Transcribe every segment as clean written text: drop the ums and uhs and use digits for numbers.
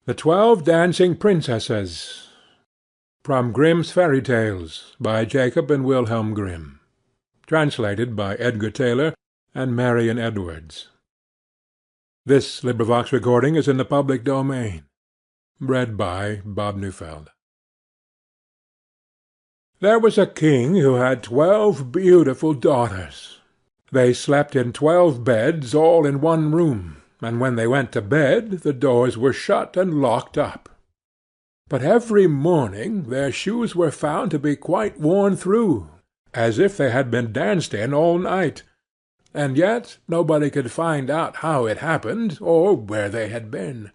The 12 Dancing Princesses. From Grimm's Fairy Tales, by Jacob and Wilhelm Grimm. Translated by Edgar Taylor and Marion Edwards. This recording is in the public domain. Read by Bob Neufeld. There was a king who had 12 beautiful daughters. They slept in 12 beds, all in one room, and when they went to bed the doors were shut and locked up. But every morning their shoes were found to be quite worn through, as if they had been danced in all night, and yet nobody could find out how it happened, or where they had been.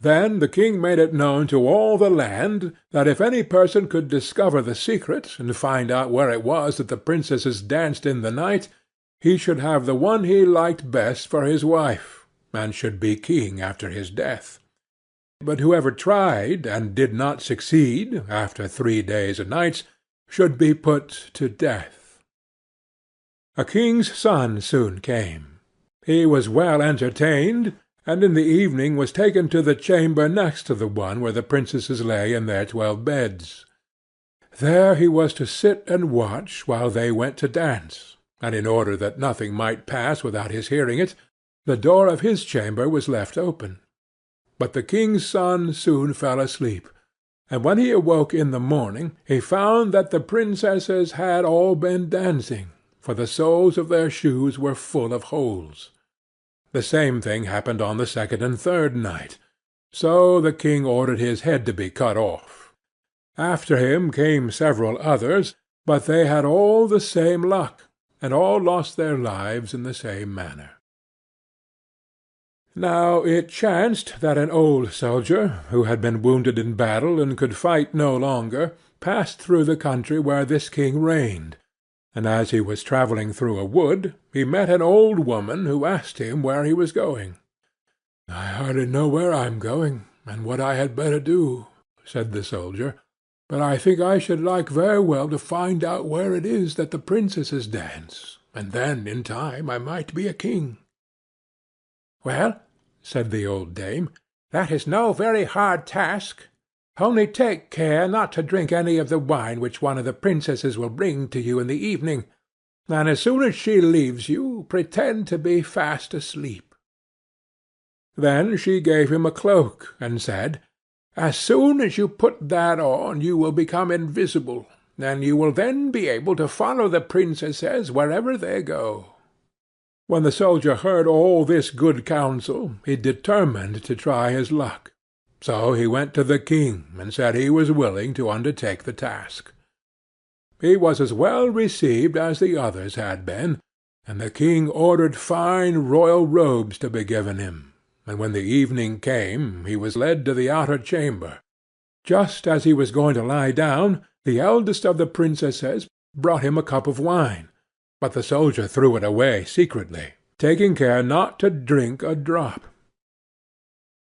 Then the king made it known to all the land that if any person could discover the secret, and find out where it was that the princesses danced in the night, he should have the one he liked best for his wife, and should be king after his death. But whoever tried, and did not succeed, after 3 days and nights, should be put to death. A king's son soon came. He was well entertained, and in the evening was taken to the chamber next to the one where the princesses lay in their 12 beds. There he was to sit and watch while they went to dance, and in order that nothing might pass without his hearing it, the door of his chamber was left open. But the king's son soon fell asleep, and when he awoke in the morning he found that the princesses had all been dancing, for the soles of their shoes were full of holes. The same thing happened on the 2nd and 3rd night, so the king ordered his head to be cut off. After him came several others, but they had all the same luck, and all lost their lives in the same manner. Now it chanced that an old soldier, who had been wounded in battle and could fight no longer, passed through the country where this king reigned, and as he was travelling through a wood, he met an old woman who asked him where he was going. "I hardly know where I am going, and what I had better do," said the soldier, "but I think I should like very well to find out where it is that the princesses dance, and then in time I might be a king." "Well," said the old dame, "that is no very hard task. Only take care not to drink any of the wine which one of the princesses will bring to you in the evening, and as soon as she leaves you, pretend to be fast asleep." Then she gave him a cloak, and said, "As soon as you put that on you will become invisible, and you will then be able to follow the princesses wherever they go." When the soldier heard all this good counsel, he determined to try his luck. So he went to the king, and said he was willing to undertake the task. He was as well received as the others had been, and the king ordered fine royal robes to be given him, and when the evening came he was led to the outer chamber. Just as he was going to lie down, the eldest of the princesses brought him a cup of wine, but the soldier threw it away secretly, taking care not to drink a drop.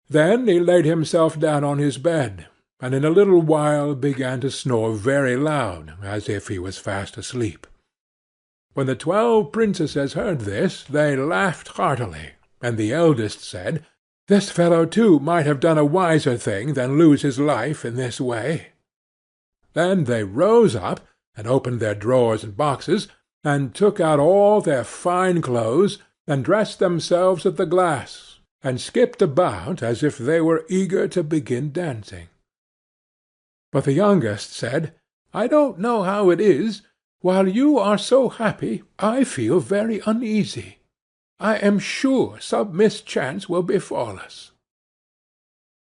Then he laid himself down on his bed, and in a little while began to snore very loud, as if he was fast asleep. When the 12 princesses heard this, they laughed heartily, and the eldest said, "This fellow too might have done a wiser thing than lose his life in this way." Then they rose up, and opened their drawers and boxes, and took out all their fine clothes, and dressed themselves at the glass, and skipped about as if they were eager to begin dancing. But the youngest said, "I don't know how it is, while you are so happy, I feel very uneasy. I am sure some mischance will befall us."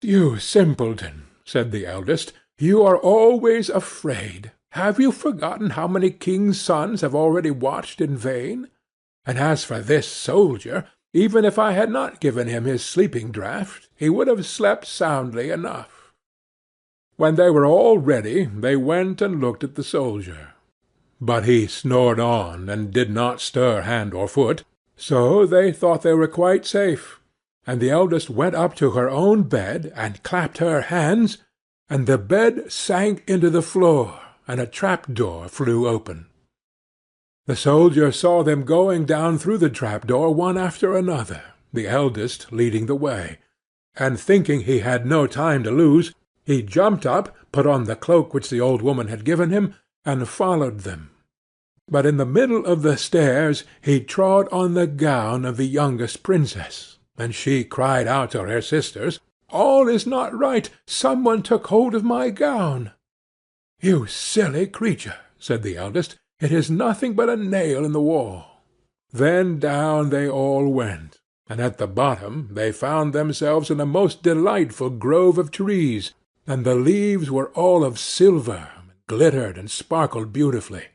"You simpleton," said the eldest, "you are always afraid. Have you forgotten how many kings' sons have already watched in vain? And as for this soldier, even if I had not given him his sleeping draught, he would have slept soundly enough." When they were all ready, they went and looked at the soldier. But he snored on, and did not stir hand or foot, so they thought they were quite safe, and the eldest went up to her own bed, and clapped her hands, and the bed sank into the floor, and a trap-door flew open. The soldier saw them going down through the trap-door one after another, the eldest leading the way. and thinking he had no time to lose, he jumped up, put on the cloak which the old woman had given him, and followed them. But in the middle of the stairs he trod on the gown of the youngest princess, and she cried out to her sisters, "All is not right! Some one took hold of my gown." "You silly creature," said the eldest, "it is nothing but a nail in the wall." Then down they all went, and at the bottom they found themselves in a most delightful grove of trees, and the leaves were all of silver, and glittered and sparkled beautifully.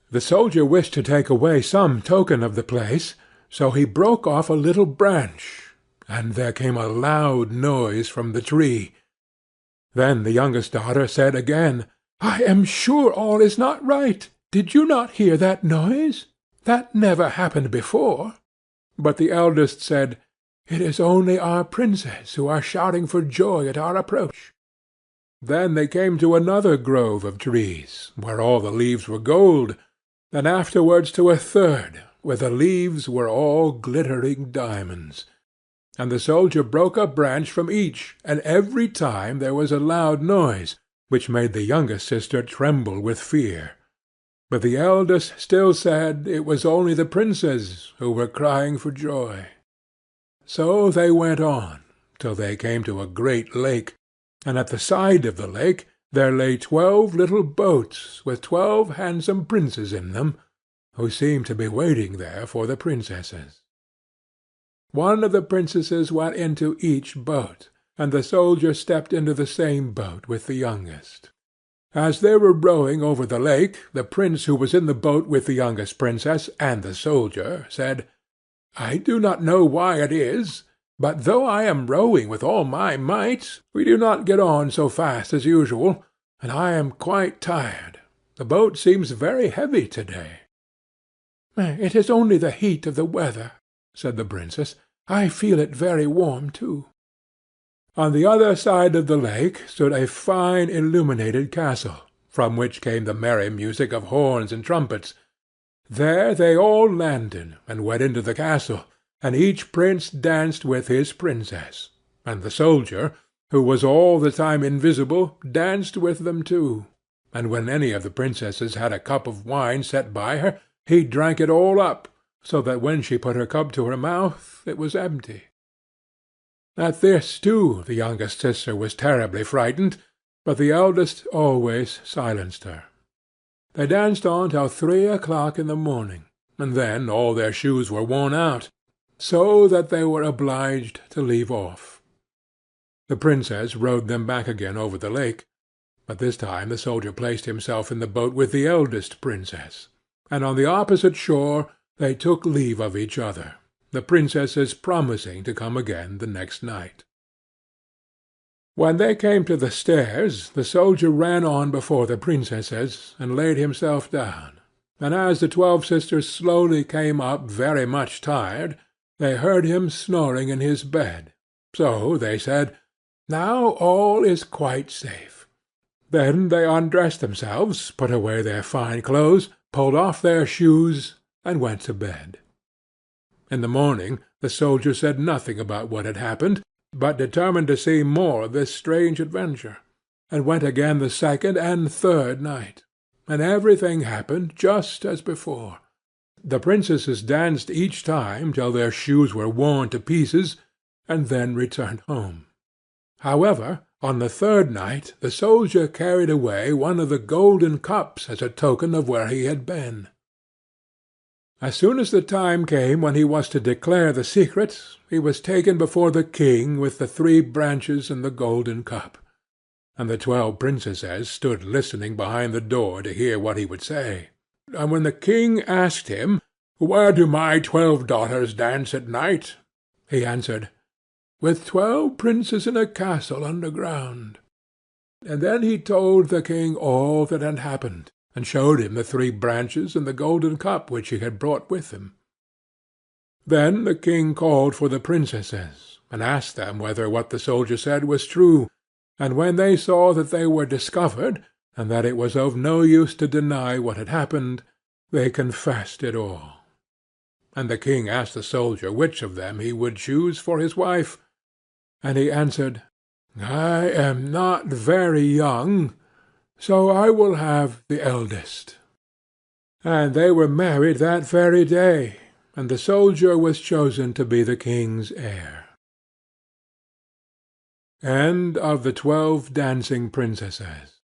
The soldier wished to take away some token of the place, so he broke off a little branch, and there came a loud noise from the tree. Then the youngest daughter said again, "I am sure all is not right. Did you not hear that noise? That never happened before." But the eldest said, "It is only our princess who are shouting for joy at our approach." Then they came to another grove of trees, where all the leaves were gold, and afterwards to a third, where the leaves were all glittering diamonds. And the soldier broke a branch from each, and every time there was a loud noise, which made the youngest sister tremble with fear. But the eldest still said it was only the princes who were crying for joy. So they went on, till they came to a great lake, and at the side of the lake there lay 12 little boats with 12 handsome princes in them, who seemed to be waiting there for the princesses. One of the princesses went into each boat, and the soldier stepped into the same boat with the youngest. As they were rowing over the lake, the prince who was in the boat with the youngest princess and the soldier said, "I do not know why it is, but though I am rowing with all my might, we do not get on so fast as usual, and I am quite tired. The boat seems very heavy to-day." "It is only the heat of the weather," said the princess. "I feel it very warm too." On the other side of the lake stood a fine illuminated castle, from which came the merry music of horns and trumpets. There they all landed, and went into the castle, and each prince danced with his princess, and the soldier, who was all the time invisible, danced with them too, and when any of the princesses had a cup of wine set by her, he drank it all up, so that when she put her cup to her mouth it was empty. At this too the youngest sister was terribly frightened, but the eldest always silenced her. They danced on till 3 o'clock in the morning, and then all their shoes were worn out, so that they were obliged to leave off. The princess rowed them back again over the lake, but this time the soldier placed himself in the boat with the eldest princess, and on the opposite shore they took leave of each other, the princesses promising to come again the next night. When they came to the stairs, the soldier ran on before the princesses, and laid himself down, and as the 12 sisters slowly came up very much tired, they heard him snoring in his bed. So they said, "Now all is quite safe." Then they undressed themselves, put away their fine clothes, pulled off their shoes, and went to bed. In the morning the soldier said nothing about what had happened, but determined to see more of this strange adventure, and went again the second and third night, and everything happened just as before. The princesses danced each time till their shoes were worn to pieces, and then returned home. However, on the third night the soldier carried away one of the golden cups as a token of where he had been. As soon as the time came when he was to declare the secret, he was taken before the king with the 3 branches and the golden cup, and the 12 princesses stood listening behind the door to hear what he would say. And when the king asked him, "Where do my 12 daughters dance at night?" he answered, "With 12 princes in a castle underground." And then he told the king all that had happened, and showed him the 3 branches and the golden cup which he had brought with him. Then the king called for the princesses, and asked them whether what the soldier said was true, and when they saw that they were discovered, and that it was of no use to deny what had happened, they confessed it all. And the king asked the soldier which of them he would choose for his wife, and he answered, "I am not very young, so I will have the eldest." And they were married that very day, and the soldier was chosen to be the king's heir. End of the 12 Dancing Princesses.